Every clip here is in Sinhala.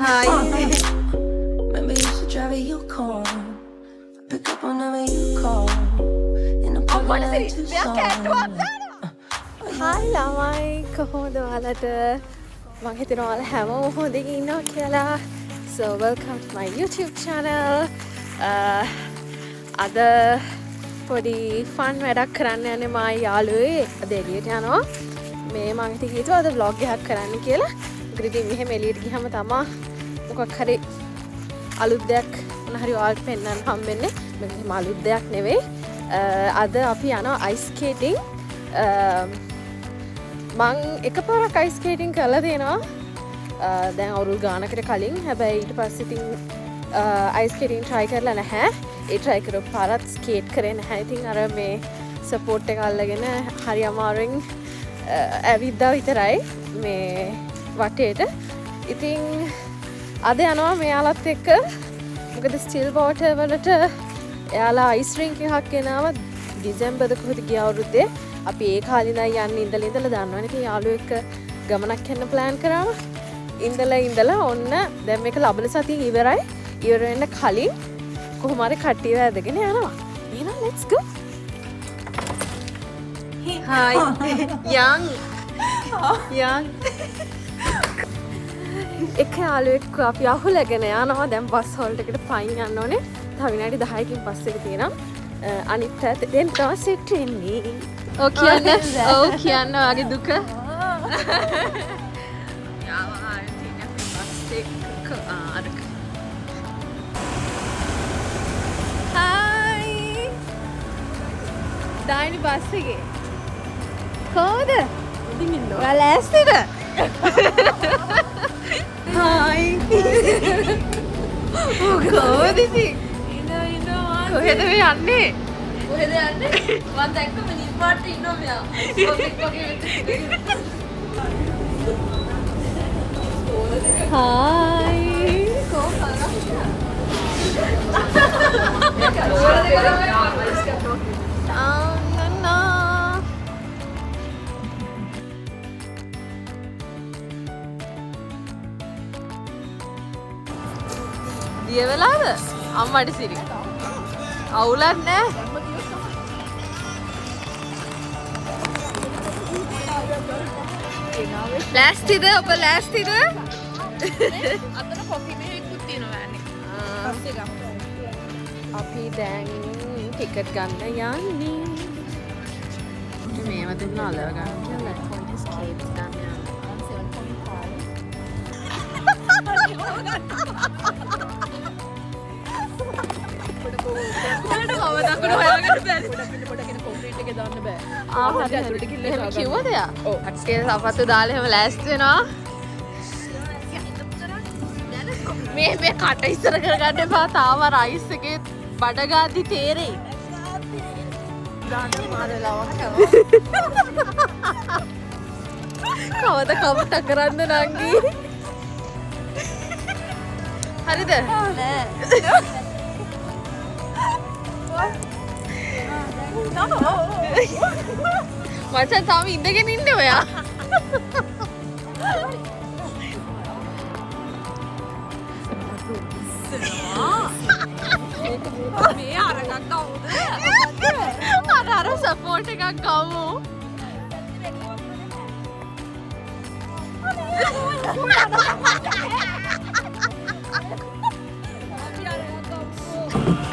Hi. Remember you used to drive a Yukon. Pick up whenever you call. In the parking lot in Tucson. Hi ළමයි කොහොමද ඔයාලට මම හිතනවා ඔයාලා හැමෝම හොඳින් ඉන්නවා කියලා. So welcome to my YouTube channel. අද පොඩි ෆන් වැඩක් කරන්න යන්නේ මා යාළුවේ අද එළියට යනවා. මේ මම ඉතින් හිතුවා අද vlog එකක් කරන්න කියලා. මොකද ඉතින් මෙහෙම එළියට ගියම තමයි මොකක් හරි අලුත් දෙයක් මොන හරි ඔයාලට පෙන්වන්න හම්බෙන්නේ. මේක එහෙම අලුත් දෙයක් නෙවෙයි. අද අපි යනවා ice skating. මං එකපාරක් ice skating කරලා තියෙනවා. දැන් අවුරුදු ගානකට කලින්. හැබැයි ඊට පස්සේ ඉතින් ice skating try කරලා නැහැ. ඒ try කරපු පාරත් skate කරේ නැහැ. ඉතින් අර මේ support එක අල්ලගෙන හරි අමාරුවෙන් ඇවිද්දා විතරයි මේ වටේට. ඉතින් අද යනවා මෙයාලත් එක්ක. මොකද still water වලට එයාලා ice rink එකක් ගෙනාවා දෙසැම්බර්ද කොහෙද ගිය අවුරුද්දේ. අපි ඒ කාලේ ඉඳන් යන්නේ ඉඳලා දන්නවනේ. ඉතින් යාළුවෝ එක්ක ගමනක් යන්න plan කරාම ඉඳලා ඔන්න දැන් මේක ලබන සතියේ ඉවරයි. ඉවර වෙන්න කලින් කොහොම හරි කට්ටියව ඇදගෙන යනවා. එහෙනම් let's go. Hi. Young. එක යාළුවෙක් අපි අහුලගෙන යනවා. දැන් බස් හෝල්ට් එකට පයින් යන්න ඕනේ. තව විනාඩි 10කින් පස්සේ තියෙනවා. අනිත් පැත්ත දැන් තමයි සෙට් වෙන්නේ. ඔව් කියන්න ඔයාගේ දුක. යාවා ඉතින් අපි බස් එක අරක. Hi. ඩයිනි බස් එකේ. කොහොමද? ඉතින් ඉන්නවා. ඔයා ලෑස්තිද? Hi. කොහොමද ඉතින්? ඉන්නවා. කොහෙද මේ යන්නේ? කොහෙද යන්නේ? මම දැක්කම නිපාට ඉන්නවා මෙයා. ස්කෝප් වගේ Hi. දිය වෙලාද? අම්මට සිරි. අවුලක් නෑ. ලෑස්තිද? ඔබ ලෑස්තිද? අතන කොෆි මේකුත් තියෙනවා නේ. පස්සේ ගමු. අපි දැන් ටිකට් ගන්න යන්නේ. මේව දුන්නා අලව ගන්න කියලා පොඩි ස්කේට්ස් ගන්න යනවා. 7.5 කිව්වද යා? ඔව්. අක්කේ සපත්තු දාලා එහෙම ලෑස්ති වෙනවා. මේ කට ඉස්සර කරගන්න එපා. තාම රයිස් එකේ බඩගාදි තේරෙයි. කවද කමට කරන්න නංගි? හරිද? නෑ. මචං තාම ඉඳගෙන ඉන්නේ ඔයා. මේ අරගක් කවුද? අර සපෝට් එකක් ගමු.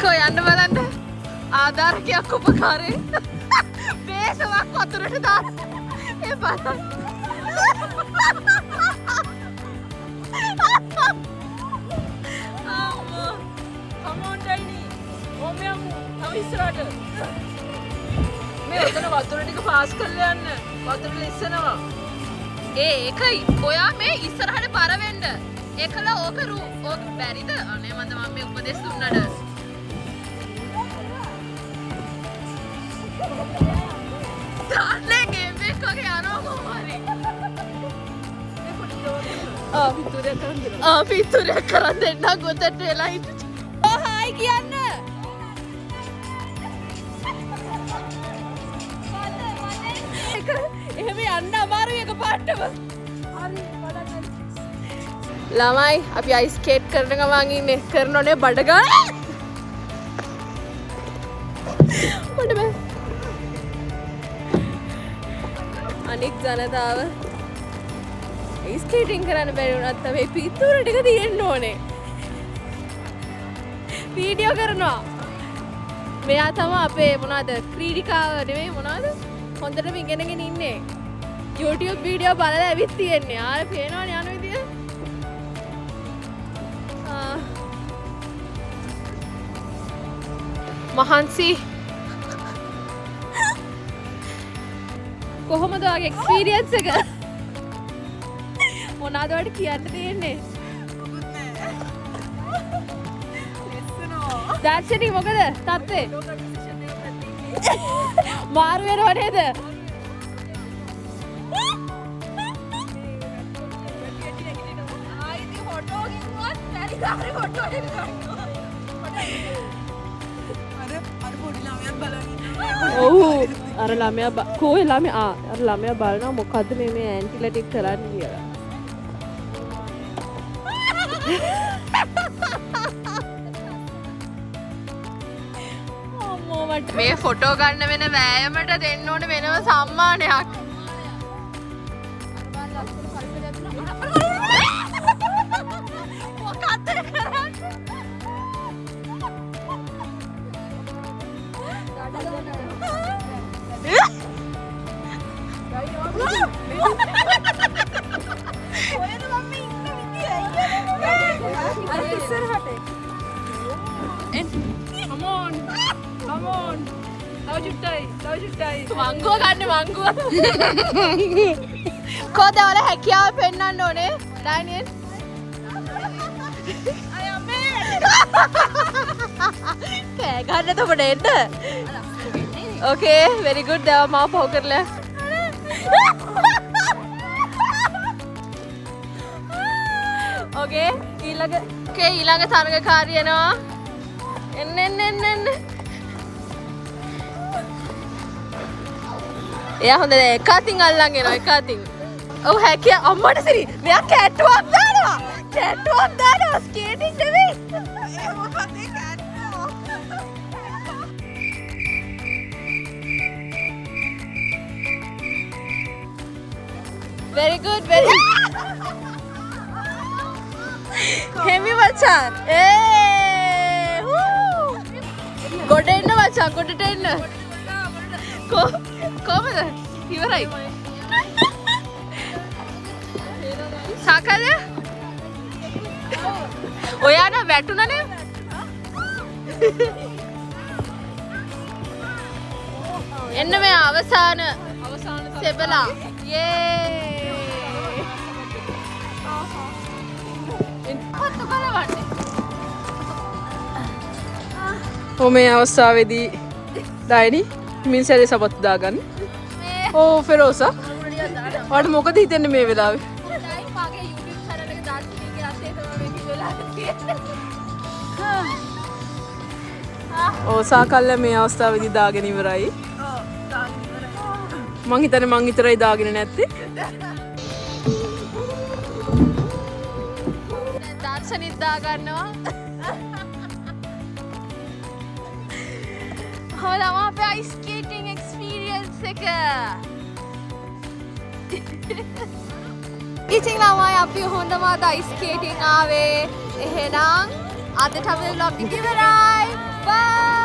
කො යන්න බලන්න. ආධාරකයක් උපකාරේ. බේසවක් වතුරට දාන්න. ඒ බලන්න. මේ ඔතන වතුර ටික පාස් කරලා යන්න. වතුර ලිස්සනවා. ඒකයි. ඔයා මේ ඉස්සරහට බර වෙන්න. ඒකල ඕක ඕක බැරිද? අනේ මම මේ උපදෙස් දුන්නට. තාන්නේ ගේම් එක වගේ යනවා කොහොමද? පිටුරයක් කරන් දෙන්න ගොතට වෙලා හිටියා. ඔව් හායි කියන්න. එහෙම යන්න අමාරුයි එක පාටම. හරි බලන්න. ළමයි අපි අයිස් ස්කේට් කරන ගමන් ඉන්නේ කරනෝනේ බඩ ගන්න. මට බෑ. අනික් ජනතාව අයිස් ස්කේටින් කරන්න බැරි වුණත් තමයි පිටුර ටික තියෙන්න ඕනේ. වීඩියෝ කරනවා. මෙයා තමයි අපේ මොනවාද ක්‍රීඩිකාව නෙමෙයි මොනවාද හොඳටම ඉගෙනගෙන ඉන්නේ. YouTube වීඩියෝ බලලා ඇවිත් තියෙන්නේ. ආර පේනවනේ යන විදිය. මහන්සි කොහොමද ඔයාගේ එක්ස්පීරියන්ස් එක? මොනවාද ඔයාලට කියන්න තියෙන්නේ? දර්ශනී මොකද තත්ත්වේ? මාරු වෙනව නේද? ඔව් අර ළමයා කෝේ ළමයා අර ළමයා බලනවා මොකද්ද මේ ඇන්ටිලටික් කරන්නේ කියලා. මේ ෆොටෝ ගන්න වෙන වෑයමට දෙන්න ඕන වෙනම සම්මානයක්. මංගුව ගන්න මංගුව කොහොද ඔයාලා හැකියාව පෙන්වන්න ඕනේ ඩැනියල් කෑ ගන්න එතකොට එන්න ඕකේ very good දැන් මාව පහු කරලා ඕකේ ඊළඟ තරගකාරිය එනවා එන්න එයා හොඳ එක අතින් අල්ලන් එනවා එක අතින්. ඔව් හැකිය අම්මට සිරි. මෙයා කැට්ටුවක් දානවා. කැට්ටුවක් දානවා ස්කේටින් නෙවෙයි. ඒ මොකද කැට්ටුව? very good very හෙමි මචං. ගොඩ එන්න මචං ගොඩට එන්න. කොහමද ඉවරයි සාකල ඔයා නම් වැටුණනේ එන්න මේ අවසාන සෙබලා යේ පත්තු බලවන්නේ මේ අවස්ථාවේදී ඩයිනි මිනිස්සුන්ගේ සපත්තු දාගන්න. ඕ ෆෙරෝසා. ඔයාලට මොකද හිතෙන්නේ මේ වෙලාවේ? ඩයි මගේ YouTube channel එක දාර්ශනිකගේ අතේ තමයි මේක වෙලා තියෙන්නේ. ඕ සාකල්ල මේ අවස්ථාවේදී දාගෙන ඉවරයි. ඔව් දාගෙන ඉවරයි. මං හිතන්නේ මං විතරයි දාගෙන නැත්තේ. දැන් දාර්ශනික දා ගන්නවා. හොඳම අපේ අයිස් ස්කේටිං එක්ස්පීරියන්ස් එක. ඉතින් ළමයි අපි හොඳම අයිස් ස්කේටිං ආවේ. එහෙනම් අදට අපේ vlog එක ඉවරයි. බයි.